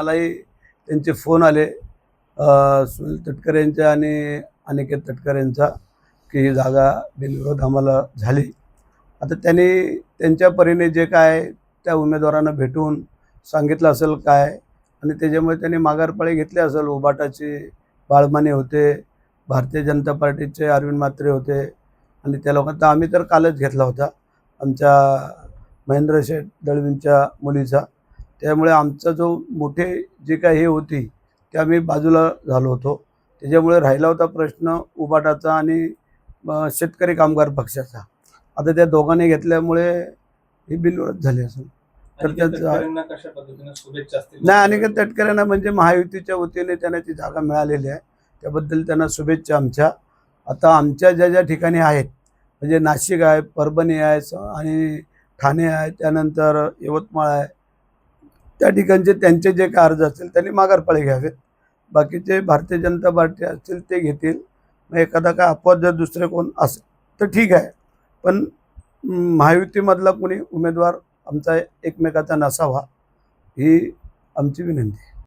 मलाही त्यांचे फोन आले सुनील तटकरे यांचा आणि अनिकेत तटकरे यांचा की ही जागा बिनविरोध आम्हाला झाली. आता त्यांनी त्यांच्या परीने जे काय त्या उमेदवारांना भेटून सांगितलं असेल काय आणि त्याच्यामुळे त्यांनी माघारपाळी घेतली असेल. उबाटाचे बाळमाने होते, भारतीय जनता पार्टीचे अरविंद म्हात्रे होते आणि त्या लोकांचा आम्ही तर कालच घेतला होता आमच्या महेंद्र शेठ दळवींच्या मुलीचा. त्यामुळे आमचा जो मोठे जे काही हे होती ते आम्ही बाजूला झालो होतो. त्याच्यामुळे राहिला होता प्रश्न उबाटाचा आणि शेतकरी कामगार पक्षाचा. आता त्या दोघांनी घेतल्यामुळे ही बिनविरोध झाली असेल. तर तटकरेंना कशा पद्धतीने शुभेच्छा असतील? नाही, अनिकेत तटकरेंना म्हणजे महायुतीच्या वतीने त्यांना ती जागा मिळालेली आहे, त्याबद्दल त्यांना शुभेच्छा आमच्या. आता आमच्या ज्या ज्या ठिकाणी आहेत म्हणजे नाशिक आहे, परभणी आहे आणि ठाणे आहे, त्यानंतर यवतमाळ आहे, त्या ठिकाणचे त्यांचे जे काय अर्ज असतील त्यांनी माघारपाळी घ्यावेत. बाकीचे भारतीय जनता पार्टी असतील ते घेतील. मग एखादा काय अपवाद जर दुसरे कोण असेल तर ठीक आहे, पण महायुतीमधला कोणी उमेदवार आमचा एकमेकाचा नसावा ही आमची विनंती आहे.